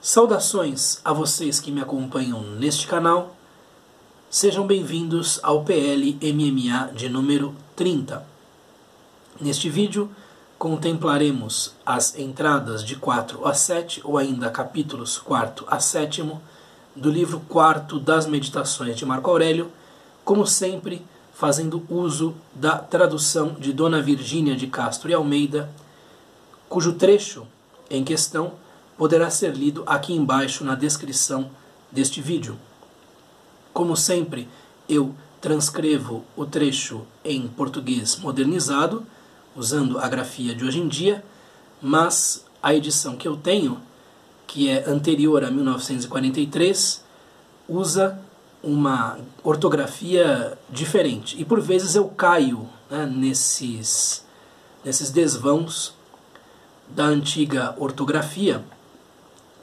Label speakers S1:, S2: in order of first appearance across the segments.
S1: Saudações a vocês que me acompanham neste canal. Sejam bem-vindos ao PL MMA de número 30. Neste vídeo, contemplaremos as entradas de 4 a 7, ou ainda capítulos 4 a 7, do livro 4 das Meditações de Marco Aurélio, como sempre, fazendo uso da tradução de Dona Virgínia de Castro e Almeida, cujo trecho em questão poderá ser lido aqui embaixo na descrição deste vídeo. Como sempre, eu transcrevo o trecho em português modernizado, usando a grafia de hoje em dia, mas a edição que eu tenho, que é anterior a 1943, usa uma ortografia diferente. E por vezes eu caio, nesses desvãos da antiga ortografia,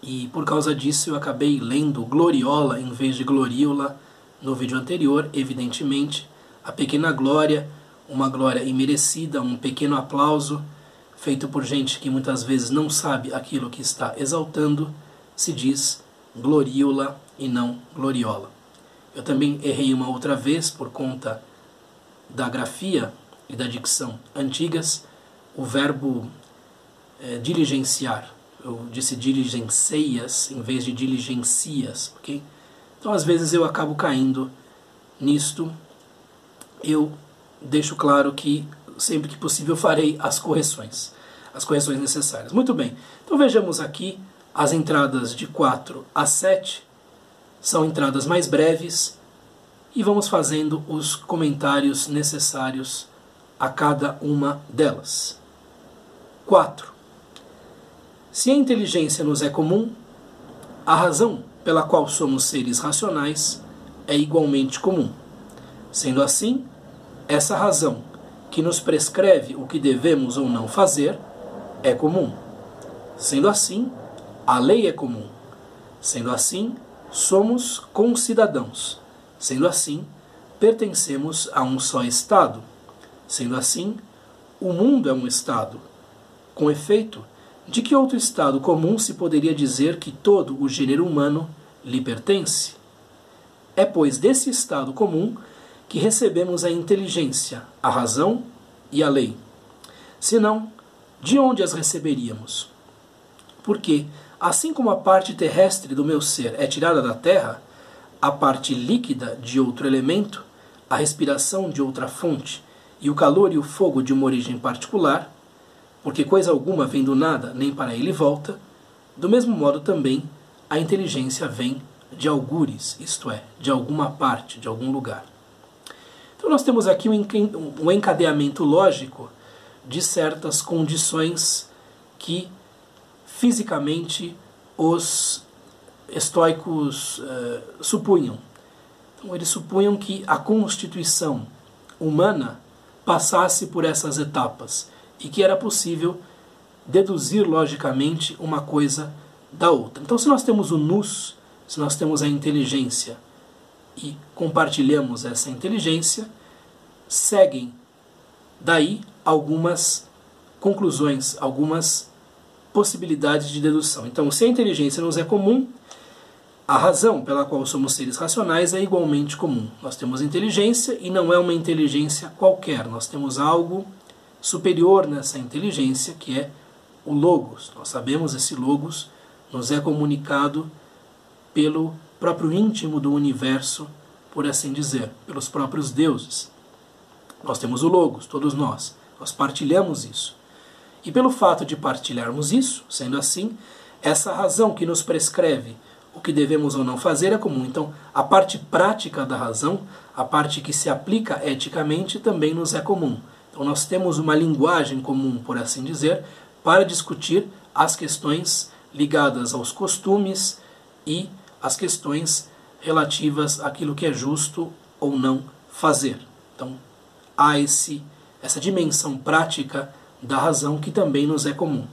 S1: e por causa disso eu acabei lendo Gloriola em vez de Gloriola no vídeo anterior. Evidentemente, a pequena glória, uma glória imerecida, um pequeno aplauso feito por gente que muitas vezes não sabe aquilo que está exaltando, se diz Gloriola e não Gloriola. Eu também errei uma outra vez por conta da grafia e da dicção antigas, o verbo diligenciar. Eu disse diligencias em vez de diligencias, ok? Então, às vezes eu acabo caindo nisto. Eu deixo claro que sempre que possível farei as correções necessárias. Muito bem, então vejamos aqui as entradas de 4 a 7, são entradas mais breves, e vamos fazendo os comentários necessários a cada uma delas. 4. Se a inteligência nos é comum, a razão pela qual somos seres racionais é igualmente comum. Sendo assim, essa razão que nos prescreve o que devemos ou não fazer é comum. Sendo assim, a lei é comum. Sendo assim, somos concidadãos. Sendo assim, pertencemos a um só Estado. Sendo assim, o mundo é um Estado. Com efeito, de que outro estado comum se poderia dizer que todo o gênero humano lhe pertence? É, pois, desse estado comum que recebemos a inteligência, a razão e a lei. Senão, de onde as receberíamos? Porque, assim como a parte terrestre do meu ser é tirada da terra, a parte líquida de outro elemento, a respiração de outra fonte e o calor e o fogo de uma origem particular, porque coisa alguma vem do nada, nem para ele volta, do mesmo modo também a inteligência vem de algures, isto é, de alguma parte, de algum lugar. Então nós temos aqui um encadeamento lógico de certas condições que fisicamente os estoicos supunham. Então eles supunham que a constituição humana passasse por essas etapas, e que era possível deduzir logicamente uma coisa da outra. Então, se nós temos o nous, se nós temos a inteligência e compartilhamos essa inteligência, seguem daí algumas conclusões, algumas possibilidades de dedução. Então, se a inteligência nos é comum, a razão pela qual somos seres racionais é igualmente comum. Nós temos inteligência e não é uma inteligência qualquer. Nós temos algo superior nessa inteligência, que é o Logos. Nós sabemos, esse Logos nos é comunicado pelo próprio íntimo do universo, por assim dizer, pelos próprios deuses. Nós temos o Logos, todos nós. Nós partilhamos isso. E pelo fato de partilharmos isso, sendo assim, essa razão que nos prescreve o que devemos ou não fazer é comum. Então, a parte prática da razão, a parte que se aplica eticamente, também nos é comum. Então nós temos uma linguagem comum, por assim dizer, para discutir as questões ligadas aos costumes e as questões relativas àquilo que é justo ou não fazer. Então há essa dimensão prática da razão que também nos é comum.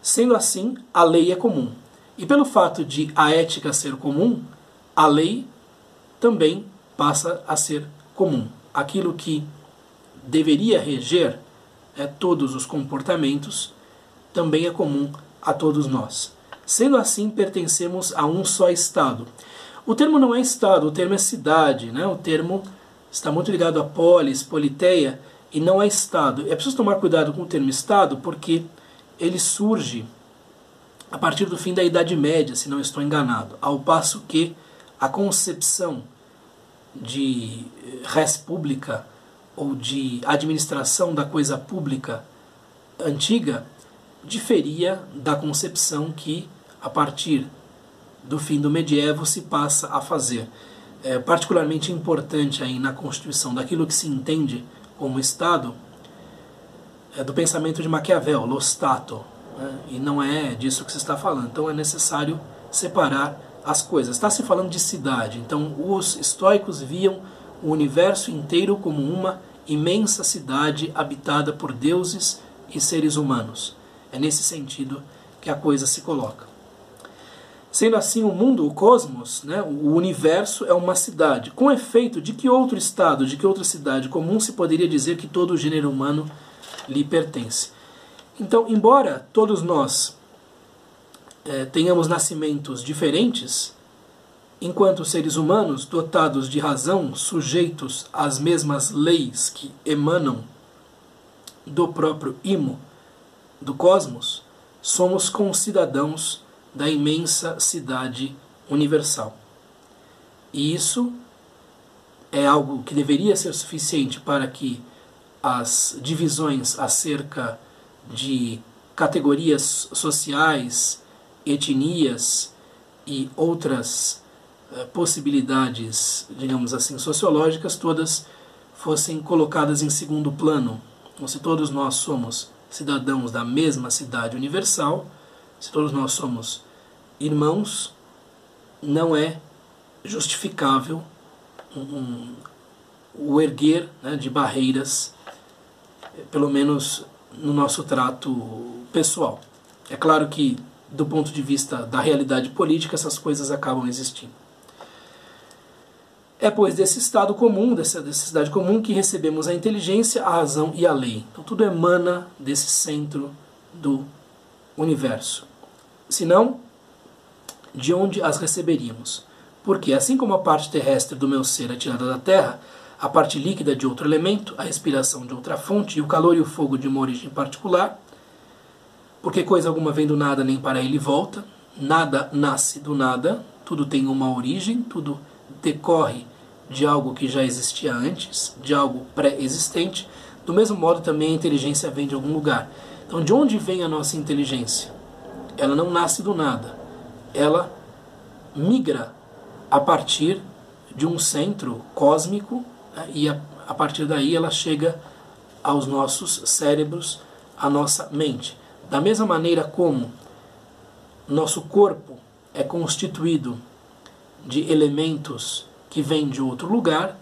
S1: Sendo assim, a lei é comum. E pelo fato de a ética ser comum, a lei também passa a ser comum. Aquilo que deveria reger todos os comportamentos também é comum a todos nós. Sendo assim, pertencemos a um só Estado. O termo não é Estado, o termo é cidade, né? O termo está muito ligado a polis, politeia, e não é Estado. É preciso tomar cuidado com o termo Estado, porque ele surge a partir do fim da Idade Média, se não estou enganado, ao passo que a concepção de res publica ou de administração da coisa pública antiga diferia da concepção que, a partir do fim do medievo, se passa a fazer. É particularmente importante aí na constituição daquilo que se entende como Estado, do pensamento de Maquiavel, lo Stato, né? E não é disso que se está falando. Então é necessário separar as coisas. Está se falando de cidade. Então os estoicos viam o universo inteiro como uma imensa cidade habitada por deuses e seres humanos. É nesse sentido que a coisa se coloca. Sendo assim, o mundo, o cosmos, né, o universo é uma cidade. Com efeito, de que outro estado, de que outra cidade comum se poderia dizer que todo o gênero humano lhe pertence? Então, embora todos nós tenhamos nascimentos diferentes, enquanto seres humanos dotados de razão, sujeitos às mesmas leis que emanam do próprio imo do cosmos, somos concidadãos da imensa cidade universal. E isso é algo que deveria ser suficiente para que as divisões acerca de categorias sociais, etnias e outras possibilidades, digamos assim, sociológicas, todas fossem colocadas em segundo plano. Então, se todos nós somos cidadãos da mesma cidade universal, se todos nós somos irmãos, não é justificável o erguer, né, de barreiras, pelo menos no nosso trato pessoal. É claro que, do ponto de vista da realidade política, essas coisas acabam existindo. É, pois, desse estado comum, dessa cidade comum, que recebemos a inteligência, a razão e a lei. Então tudo emana desse centro do universo. Senão, de onde as receberíamos? Porque, assim como a parte terrestre do meu ser é tirada da terra, a parte líquida de outro elemento, a respiração de outra fonte, e o calor e o fogo de uma origem particular, porque coisa alguma vem do nada nem para ele volta, nada nasce do nada, tudo tem uma origem, tudo decorre de algo que já existia antes, de algo pré-existente. Do mesmo modo também a inteligência vem de algum lugar. Então, de onde vem a nossa inteligência? Ela não nasce do nada. Ela migra a partir de um centro cósmico, né, e a partir daí ela chega aos nossos cérebros, à nossa mente. Da mesma maneira como nosso corpo é constituído de elementos que vêm de outro lugar,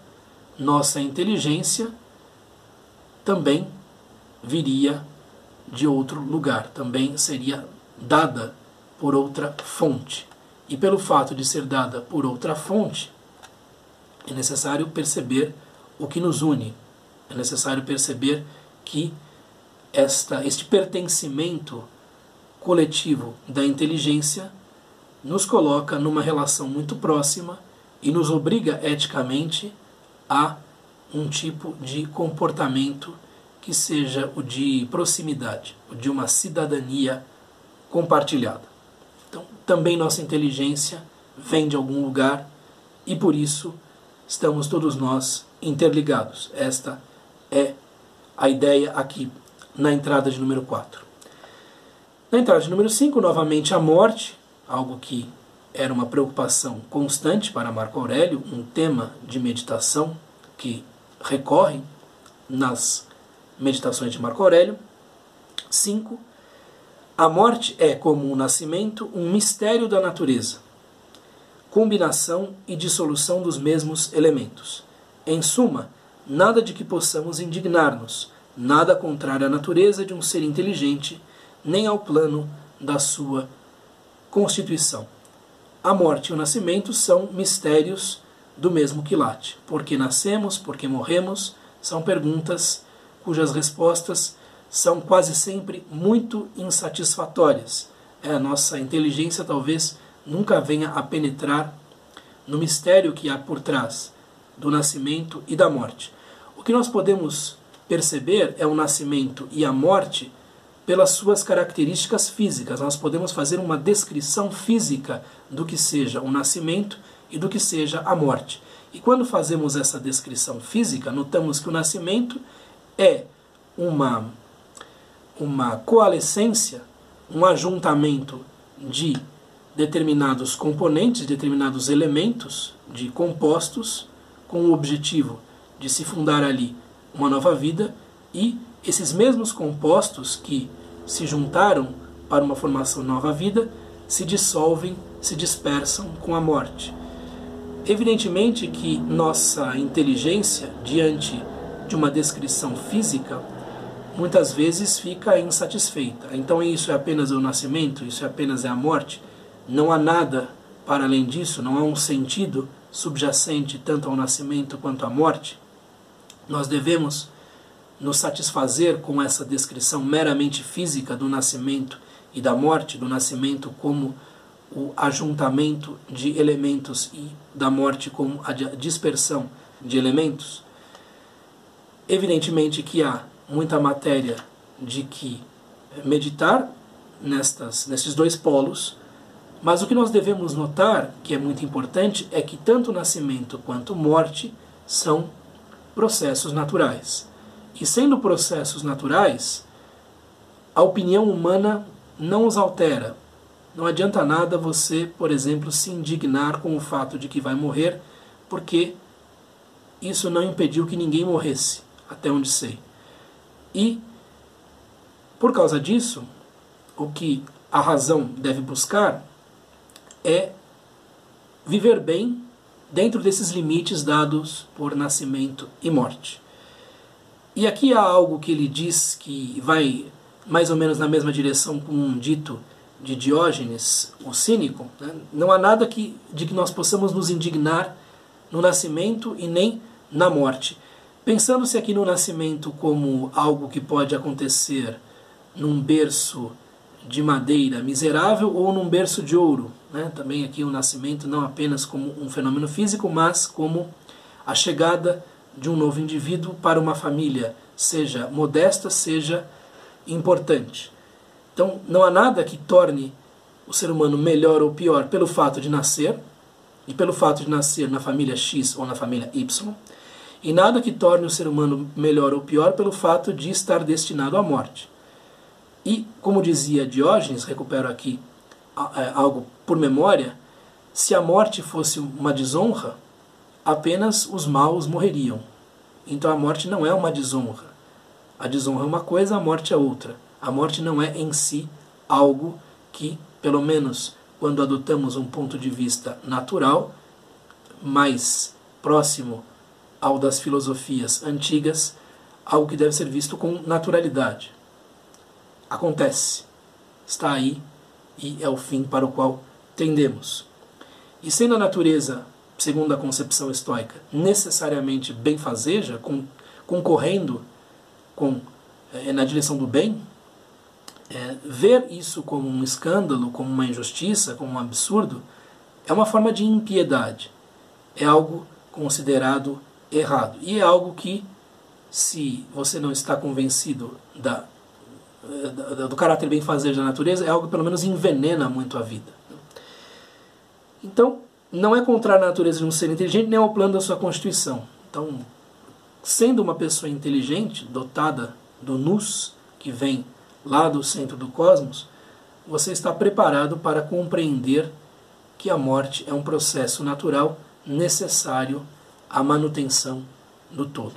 S1: nossa inteligência também viria de outro lugar, também seria dada por outra fonte. E pelo fato de ser dada por outra fonte, é necessário perceber o que nos une, é necessário perceber que este pertencimento coletivo da inteligência nos coloca numa relação muito próxima e nos obriga eticamente a um tipo de comportamento que seja o de proximidade, o de uma cidadania compartilhada. Então, também nossa inteligência vem de algum lugar e por isso estamos todos nós interligados. Esta é a ideia aqui na entrada de número 4. Na entrada de número 5, novamente a morte, algo que era uma preocupação constante para Marco Aurélio, um tema de meditação que recorre nas meditações de Marco Aurélio. 5. A morte é, como o nascimento, um mistério da natureza, combinação e dissolução dos mesmos elementos. Em suma, nada de que possamos indignar-nos, nada contrário à natureza de um ser inteligente, nem ao plano da sua constituição. A morte e o nascimento são mistérios do mesmo quilate. Por que nascemos, por que morremos, são perguntas cujas respostas são quase sempre muito insatisfatórias. A nossa inteligência talvez nunca venha a penetrar no mistério que há por trás do nascimento e da morte. O que nós podemos perceber é o nascimento e a morte pelas suas características físicas. Nós podemos fazer uma descrição física do que seja o nascimento e do que seja a morte. E quando fazemos essa descrição física, notamos que o nascimento é uma coalescência, um ajuntamento de determinados componentes, determinados elementos, de compostos, com o objetivo de se fundar ali uma nova vida, e esses mesmos compostos que se juntaram para uma formação de nova vida se dissolvem, se dispersam com a morte. Evidentemente que nossa inteligência, diante de uma descrição física, muitas vezes fica insatisfeita. Então isso é apenas o nascimento, isso é apenas a morte. Não há nada para além disso, não há um sentido subjacente tanto ao nascimento quanto à morte. Nós devemos nos satisfazer com essa descrição meramente física do nascimento e da morte, do nascimento como o ajuntamento de elementos e da morte como a dispersão de elementos. Evidentemente que há muita matéria de que meditar nesses dois polos, mas o que nós devemos notar, que é muito importante, é que tanto nascimento quanto morte são processos naturais. E sendo processos naturais, a opinião humana não os altera. Não adianta nada você, por exemplo, se indignar com o fato de que vai morrer, porque isso não impediu que ninguém morresse, até onde sei. E, por causa disso, o que a razão deve buscar é viver bem dentro desses limites dados por nascimento e morte. E aqui há algo que ele diz que vai mais ou menos na mesma direção com um dito de Diógenes, o cínico, né? Não há nada de que nós possamos nos indignar no nascimento e nem na morte. Pensando-se aqui no nascimento como algo que pode acontecer num berço de madeira miserável ou num berço de ouro, né? Também aqui o nascimento não apenas como um fenômeno físico, mas como a chegada de um novo indivíduo para uma família, seja modesta, seja importante. Então, não há nada que torne o ser humano melhor ou pior pelo fato de nascer, e pelo fato de nascer na família X ou na família Y, e nada que torne o ser humano melhor ou pior pelo fato de estar destinado à morte. E, como dizia Diógenes, recupero aqui algo por memória, se a morte fosse uma desonra, apenas os maus morreriam. Então a morte não é uma desonra. A desonra é uma coisa, a morte é outra. A morte não é em si algo que, pelo menos quando adotamos um ponto de vista natural, mais próximo ao das filosofias antigas, algo que deve ser visto com naturalidade. Acontece, está aí e é o fim para o qual tendemos. E sendo a natureza, segundo a concepção estoica, necessariamente benfazeja, concorrendo na direção do bem, ver isso como um escândalo, como uma injustiça, como um absurdo, é uma forma de impiedade. É algo considerado errado. E é algo que, se você não está convencido do caráter benfazejo da natureza, é algo que pelo menos envenena muito a vida. Então, não é contrário à natureza de um ser inteligente, nem ao plano da sua constituição. Então, sendo uma pessoa inteligente, dotada do nous, que vem lá do centro do cosmos, você está preparado para compreender que a morte é um processo natural necessário à manutenção do todo.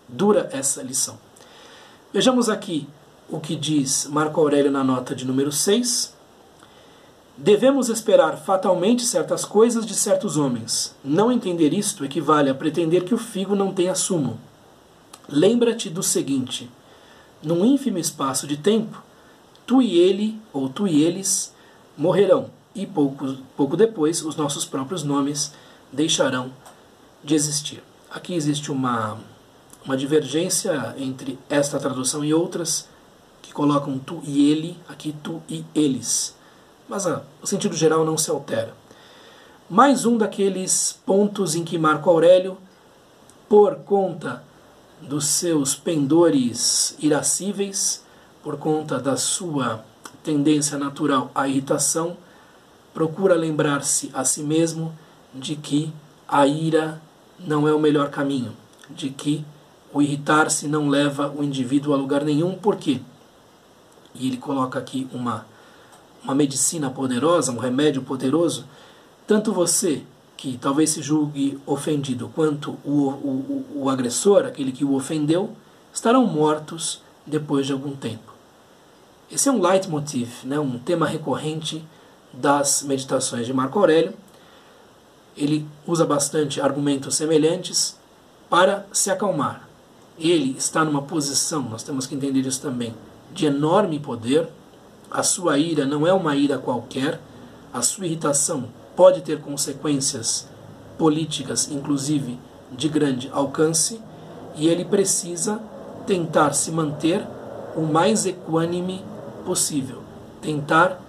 S1: Dura essa lição. Vejamos aqui o que diz Marco Aurélio na nota de número 6. Devemos esperar fatalmente certas coisas de certos homens. Não entender isto equivale a pretender que o figo não tenha sumo. Lembra-te do seguinte: num ínfimo espaço de tempo, tu e ele, ou tu e eles, morrerão, e pouco depois os nossos próprios nomes deixarão de existir. Aqui existe uma divergência entre esta tradução e outras, que colocam tu e ele, aqui tu e eles. Mas o sentido geral não se altera. Mais um daqueles pontos em que Marco Aurélio, por conta dos seus pendores irascíveis, por conta da sua tendência natural à irritação, procura lembrar-se a si mesmo de que a ira não é o melhor caminho, de que o irritar-se não leva o indivíduo a lugar nenhum. Por quê? E ele coloca aqui uma medicina poderosa, um remédio poderoso. Tanto você, que talvez se julgue ofendido, quanto o agressor, aquele que o ofendeu, estarão mortos depois de algum tempo. Esse é um leitmotiv, né, um tema recorrente das meditações de Marco Aurélio. Ele usa bastante argumentos semelhantes para se acalmar. Ele está numa posição, nós temos que entender isso também, de enorme poder. A sua ira não é uma ira qualquer, a sua irritação pode ter consequências políticas, inclusive de grande alcance, e ele precisa tentar se manter o mais equânime possível, tentar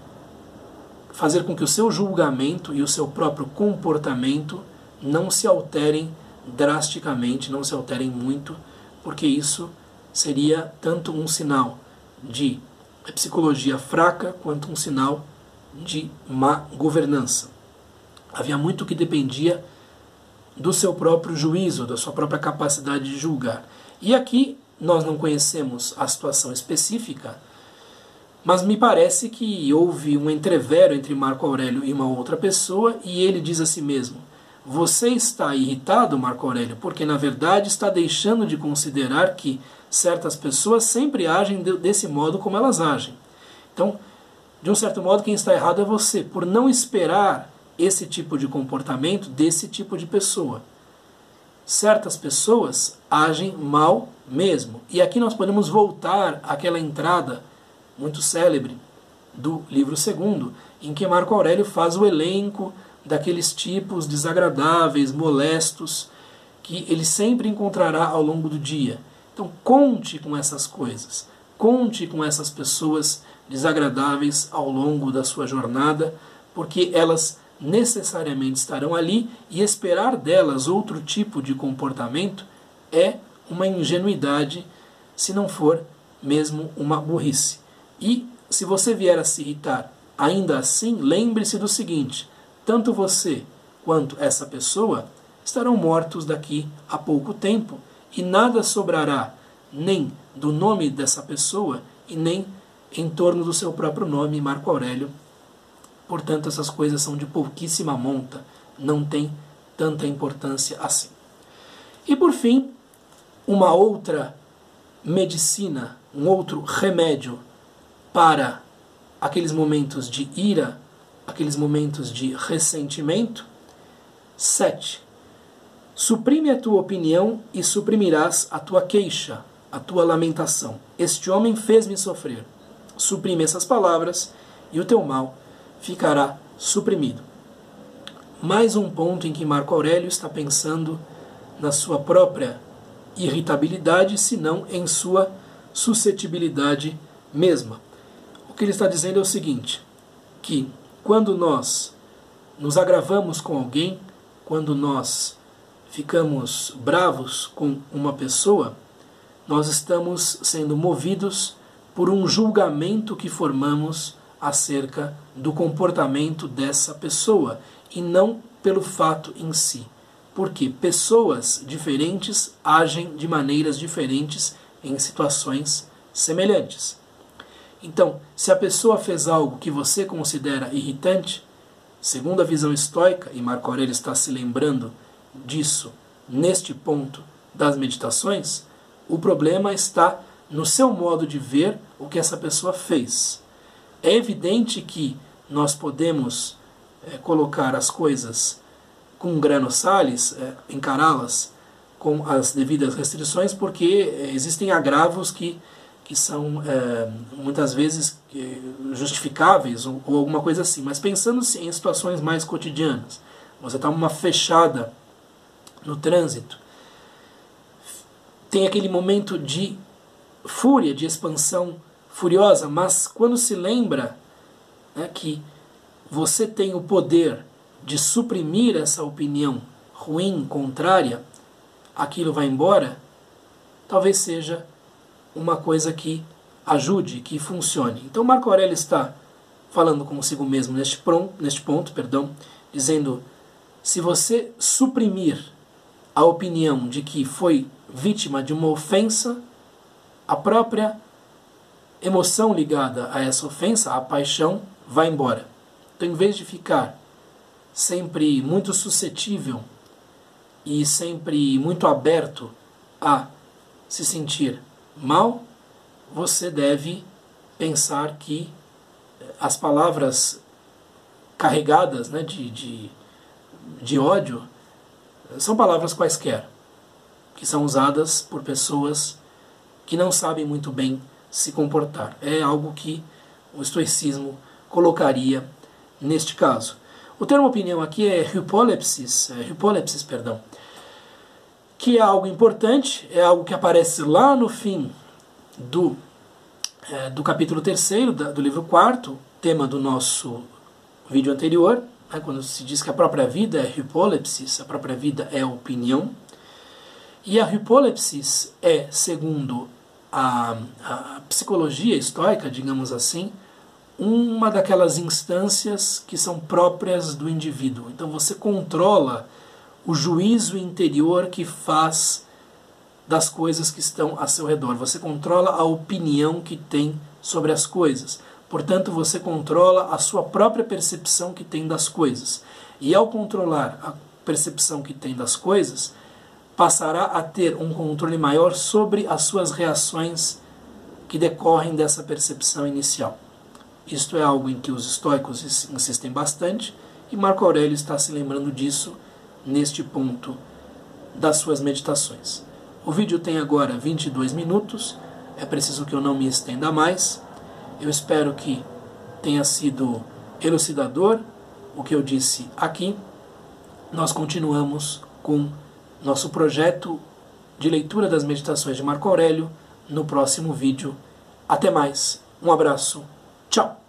S1: fazer com que o seu julgamento e o seu próprio comportamento não se alterem drasticamente, não se alterem muito, porque isso seria tanto um sinal de psicologia fraca quanto um sinal de má governança. Havia muito que dependia do seu próprio juízo, da sua própria capacidade de julgar. E aqui nós não conhecemos a situação específica, mas me parece que houve um entrevero entre Marco Aurélio e uma outra pessoa, e ele diz a si mesmo: você está irritado, Marco Aurélio, porque na verdade está deixando de considerar que certas pessoas sempre agem desse modo como elas agem. Então, de um certo modo, quem está errado é você, por não esperar esse tipo de comportamento desse tipo de pessoa. Certas pessoas agem mal mesmo. E aqui nós podemos voltar àquela entrada muito célebre do livro 2, em que Marco Aurélio faz o elenco daqueles tipos desagradáveis, molestos, que ele sempre encontrará ao longo do dia. Então conte com essas coisas, conte com essas pessoas desagradáveis ao longo da sua jornada, porque elas necessariamente estarão ali, e esperar delas outro tipo de comportamento é uma ingenuidade, se não for mesmo uma burrice. E se você vier a se irritar ainda assim, lembre-se do seguinte: tanto você quanto essa pessoa estarão mortos daqui a pouco tempo, e nada sobrará nem do nome dessa pessoa e nem em torno do seu próprio nome, Marco Aurélio. Portanto, essas coisas são de pouquíssima monta, não tem tanta importância assim. E por fim, uma outra medicina, um outro remédio para aqueles momentos de ira, aqueles momentos de ressentimento. 7. Suprime a tua opinião e suprimirás a tua queixa, a tua lamentação. Este homem fez-me sofrer. Suprime essas palavras e o teu mal ficará suprimido. Mais um ponto em que Marco Aurélio está pensando na sua própria irritabilidade, se não em sua suscetibilidade mesma. O que ele está dizendo é o seguinte: que quando nós nos agravamos com alguém, quando nós ficamos bravos com uma pessoa, nós estamos sendo movidos por um julgamento que formamos acerca do comportamento dessa pessoa, e não pelo fato em si. Porque pessoas diferentes agem de maneiras diferentes em situações semelhantes. Então, se a pessoa fez algo que você considera irritante, segundo a visão estoica, e Marco Aurélio está se lembrando disso neste ponto das meditações, o problema está no seu modo de ver o que essa pessoa fez. É evidente que nós podemos colocar as coisas com grano salis, encará-las com as devidas restrições, porque existem agravos que são muitas vezes justificáveis ou alguma coisa assim. Mas pensando em situações mais cotidianas, você está numa fechada no trânsito, tem aquele momento de fúria, de expansão furiosa, mas quando se lembra, né, que você tem o poder de suprimir essa opinião ruim, contrária, aquilo vai embora, talvez seja uma coisa que ajude, que funcione. Então Marco Aurélio está falando consigo mesmo neste ponto, dizendo: se você suprimir a opinião de que foi vítima de uma ofensa, a própria emoção ligada a essa ofensa, a paixão, vai embora. Então, em vez de ficar sempre muito suscetível e sempre muito aberto a se sentir mal, você deve pensar que as palavras carregadas, né, de ódio são palavras quaisquer, que são usadas por pessoas que não sabem muito bem se comportar. É algo que o estoicismo colocaria neste caso. O termo opinião aqui é hypolepsis, que é algo importante, é algo que aparece lá no fim do capítulo 3º, do livro 4º, tema do nosso vídeo anterior, né, quando se diz que a própria vida é hypolepsis, a própria vida é opinião. E a hypolepsis é, segundo a psicologia estoica, digamos assim, uma daquelas instâncias que são próprias do indivíduo. Então você controla o juízo interior que faz das coisas que estão a seu redor. Você controla a opinião que tem sobre as coisas. Portanto, você controla a sua própria percepção que tem das coisas. E ao controlar a percepção que tem das coisas, passará a ter um controle maior sobre as suas reações que decorrem dessa percepção inicial. Isto é algo em que os estoicos insistem bastante, e Marco Aurélio está se lembrando disso neste ponto das suas meditações. O vídeo tem agora 22 minutos, é preciso que eu não me estenda mais. Eu espero que tenha sido elucidador o que eu disse aqui. Nós continuamos com nosso projeto de leitura das meditações de Marco Aurélio no próximo vídeo. Até mais, um abraço, tchau!